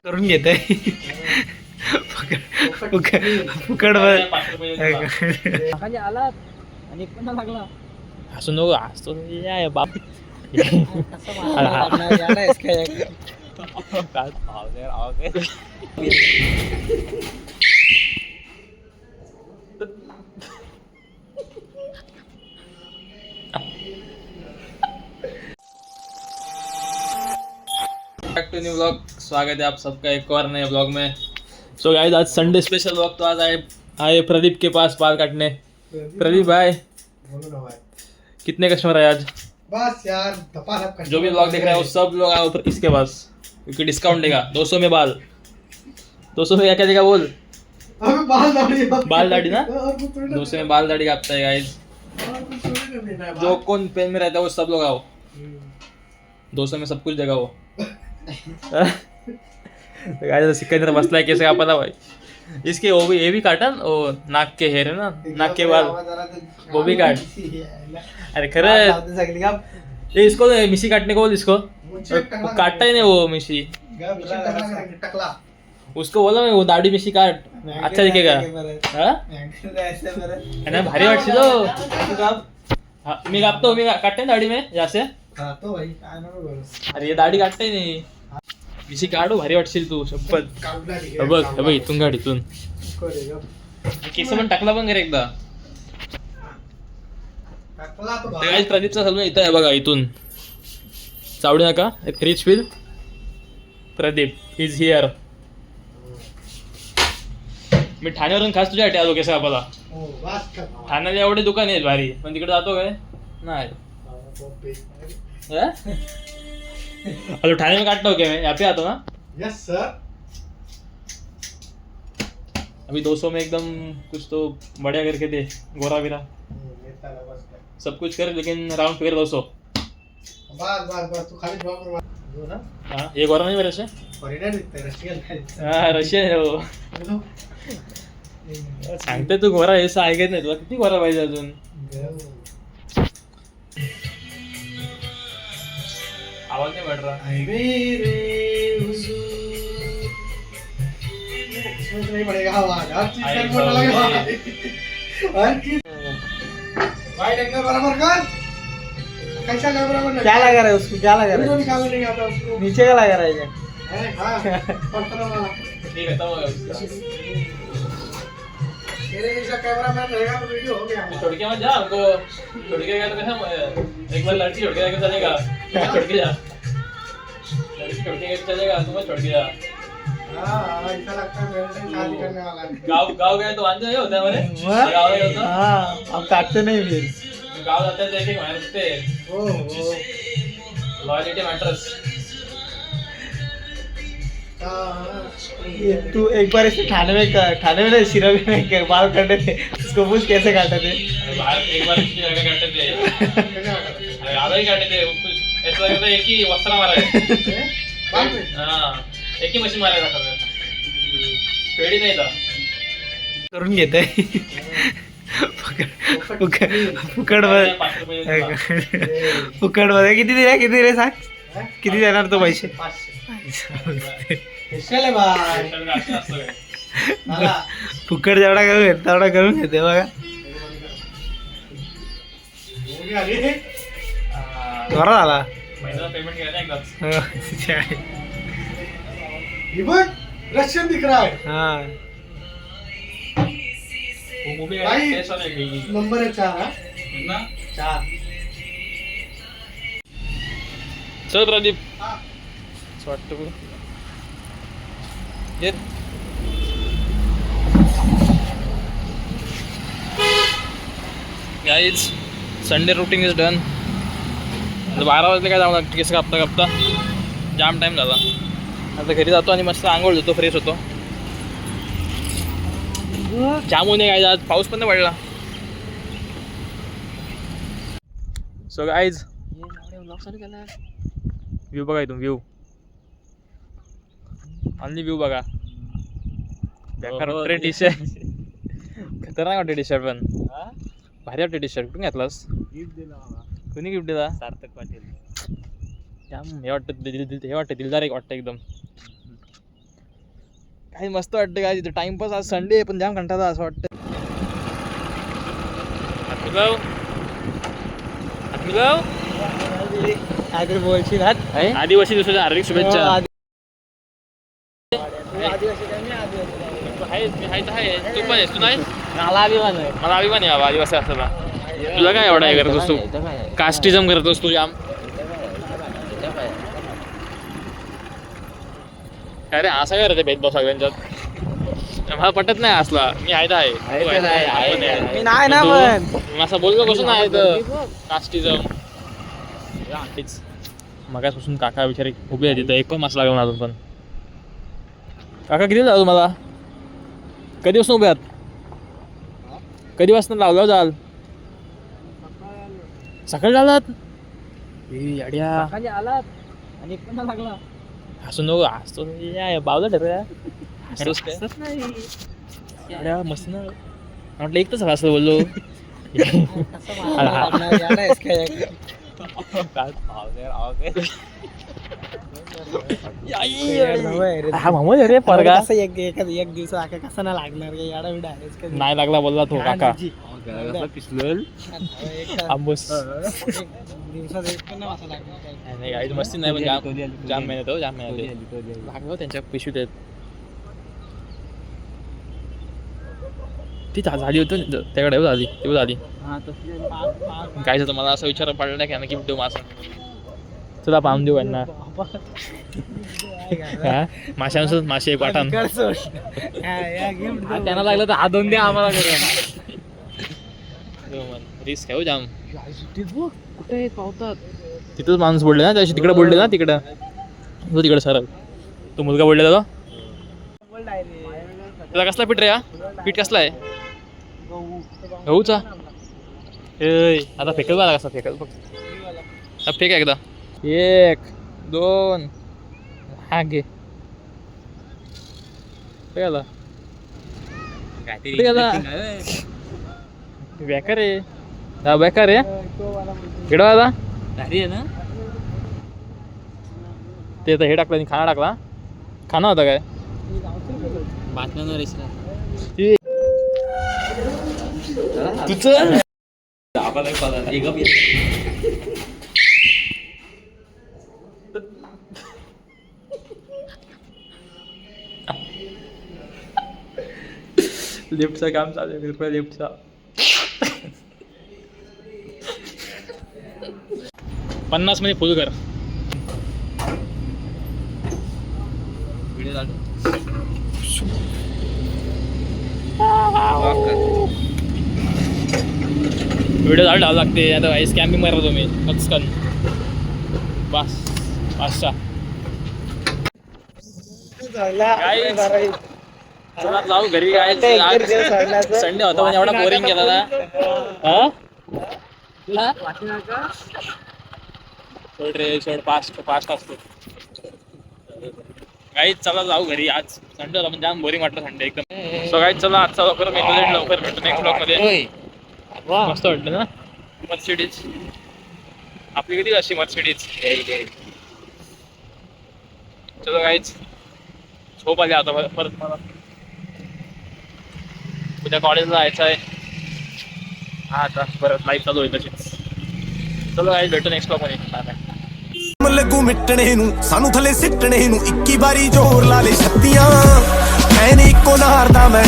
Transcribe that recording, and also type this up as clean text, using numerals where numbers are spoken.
करून घेत आहे फुकट आला आणि पण लागला हसू नको हसतो बाप टू न्यू ब्लॉग। स्वागत है आप सबका एक और नए ब्लॉग में। सो गाइस आज संडे स्पेशल ब्लॉग। तो आज आए प्रदीप के पास बाल काटने। प्रदीप भाई कितने कस्टमर आए आज? बस यार जो भी ब्लॉग देख रहे हैं वो सब लोग आओ इसके पास क्योंकि डिस्काउंट देगा 200 में बाल। 200 में क्या क्या देगा बोल? बाल दाढ़ी ना 200 में बाल दाढ़ी काटता है गाइस। जो कौन पेन में रहता है वो सब लोग आओ 200 में सब कुछ देगा वो। तो सिकंदर बसला है कैसे का पता भाई इसके वो भी ये भी काटा वो नाक के हेयर है ना नाक के बाल वो भी काट। अरे खरे ये इसको मिशी काटने को बोल इसको वो काटता ही नहीं वो मिशी उसको बोला मैं वो दाढ़ी मिशी काट अच्छा दिखेगा। भारी वाटशी तो मी कापतो मी काटते ना दाढ़ी में जैसे अरे ये दाढ़ी काटता ही नहीं मिशी काढू भारी वाटशील तू शपथ। बघ इथून काढ इथून केस पण टाकला पण करे एकदा प्रदीपचा सलून इथं आहे बघा इथून चावडू नका एक rich feel Pradeep is here. मी ठाण्यावरून खास तुझ्यासाठी आलो केस कापाला। ठाण्याला एवढे दुकान आहेत भारी पण तिकडे जातो काय नाही। हेलो ठाणे में काटता हूँ क्या मैं यहाँ पे आता हूँ ना? Yes sir. अभी 200 में एकदम कुछ तो बढ़िया करके दे गोरा बिरा सब कुछ कर लेकिन राउंड फिगर 200। बस तू खाली जो ना हाँ ये गोरा नहीं मेरे से हाँ रशियन है वो सांगते तू गोरा ऐसा ऐकत नाही तुला किती गोरा पाहिजे अजून। आवाज नहीं बढ़ रहा नहीं पड़ेगा आवाज हर चीज का मोटा लगेगा हर चीज भाई डंगर बराबर कर कैसा कर बराबर नहीं क्या लगा रहा है उसको क्या लगा रहा है निकालने नहीं आता उसको नीचे का लगा रहा है हां पत्थर वाला ठीक है तब होगा उसका मेरे जैसा कैमरामैन रहेगा तो वीडियो हो गया। छोड़ के मत जा हमको छोड़ के गया तो कैसा एक बार लड़की छोड़ के जाके चलेगा छोड़ के जा लड़की छोड़ के चलेगा तू मत छोड़ के जा। हां ऐसा लगता है मेरे से शादी करने वाला है। गाँव गए तो आंधे होता है हमारे गाँव गए तो हाँ अब काटते नहीं फिर गाँव जाते हैं देखे हमारे रिश्ते ओह लॉयल्टी मैटर्स। तू एक बार इसे ठाणे में सिरा में बाल काटे थे उसको पूछ कैसे काटे थे? एक बार काटे थे आधा ही काटे थे ऐसा लगा था एक ही वस्त्र मारा है हाँ एक ही मशीन मारा था पेड़ी नहीं था करून घेत आहे फुकट मध्ये किती रे सांग किती देणार तो पैसे? फुकट जेवढा करून घेत तेवढा करून घेते बघा बरा झाला रशियन दिख रहा है हाँ नंबर है 4 चल प्रदीप वाटतं ये guys Sunday routine is done. 12 वाजले काय जाऊ केस कापता कापता जाम टाइम झाला। आता घरी जातो आणि मस्त आंघोळ धुतो फ्रेश होतो। जाम होणे काय आज पाऊस पण नाही पडला। सो गाइज व्यू बघा इथून व्यू ऑनली व्यू बघा बेकार वाटते टी शर्ट खतरनाक वाटते टी शर्ट पण भारी वाटते टी शर्ट कुठून घेतलास? कोणी गिफ्ट दिला? सार्थक पाटील. जाम हे वाटतं हे वाटतं दिलदार एक वाटतं एकदम. काही मस्त वाटतं काय तिथं टाइमपास. आज संडे पण जाम कंटाळा असं वाटतं. काहीतरी बोलशील आज? आदिवासी दिवसाच्या हार्दिक शुभेच्छा. तू पण आहेस? तू नाही? मला अभिमान आहे. मला अभिमान आहे बाबा आदिवासी असताना. तुला काय एवढा हे करतोस तू? कास्टिझम करतोस तू जाम. काय रे असा काय रे भेदभाव सगळ्यांच्यात? मला पटत नाही असला. मी आहे तर आहे. मी नाही ना पण. मी असं बोललो कसं नाही तर कास्टिझम. तेच मगाचपासून काका विचारे उभे आहे तिथं. एक पण मासा लागला ना अजून पण. काका किती जाऊ मला? कधीपासून उभे आहात? कधीपासून लावलं जाल? सकाळी लावलात? अड्या आलात आणि एक पण लागला. हसून नको. हसतो बावला ठरवल्या. हसतोस काय? अड्या मस्त ना. म्हटलं एक तसं हसलं बोललो. हा मामू रे परगा. एक दिवस कसा नाही लागणार याडा विडा नाही लागला बोलला तो काका. आंबूस दिवसात एक पण नाही वासा लागणार. नाही गाडी मस्ती नाही पण जाम मेहनत हो. जाम मेहनत लागलो त्यांच्या पिशवीत आहेत. ती झाली होती त्याकडे झाली तेव्हा झाली. काय झालं मला असं विचार पडला नाही की गिफ्ट देऊ मासा. चला पाहून देऊ यांना. माशांसोबत मासे एक वाटाण. त्यांना लागलं तर हा दोन द्या आम्हाला रिस्क आहे हो जाम. कुठे आहेत पावतात? तिथंच माणूस बोलले ना त्याशी. तिकडे बोलले ना तिकडं. तो तिकडे सरळ तो मुलगा बोललेला तो. त्याला कसला पीठ रे? पीठ कसला आहे? गहूचा. आता फेकल बघा कसा फेकल बघ. फेक एकदा. 1 2 हा घे. गेला बेकार आहे. हा बेकार आहे. गेडवा आता भारी आहे ना ते तर हे टाकलं खाना टाकला. खाना होता काय? बातम्यांवर तुझं लिफ्टचं काम चालू आहे. कृपया लिफ्टचा 50 मध्ये फुल कर. व्हिडिओ झालं लागते. आता वाईस कॅम्पिंग मारा तुम्ही पचकन. बस पाचशा चला जाऊ घरी. काय संडे होता पण एवढा बोरिंग गेला ना. सोड रे सोड. फास्ट असतो काही. चला जाऊ घरी. आज संडे होता पण जाम बोरिंग वाटलं संडे एकदम. सो काही चला आजचा लवकर भेटतो नेक्स्ट ब्लॉग मध्ये. मस्त वाटलं ना मर्सिडीज. आपली किती अशी मर्सिडीज. चलो काहीच झोप आली आता परत मला. उद्या कॉलेजला जायचं आहे. हा आता परत लाईफ चालू होईल तशीच. चलो काही भेटू नेक्स्ट ब्लॉग मध्ये. ਲੱਗੂ ਮਿਟਣੇ ਨੂੰ ਸਾਨੂੰ ਥੱਲੇ ਸਿੱਟਣੇ ਨੂੰ 21 ਵਾਰੀ ਜ਼ੋਰ ਲਾ ਲੈ ਛੱਤੀਆਂ ਐ ਨੀ ਇੱਕੋ ਨਾਰ ਦਾ ਮੈਂ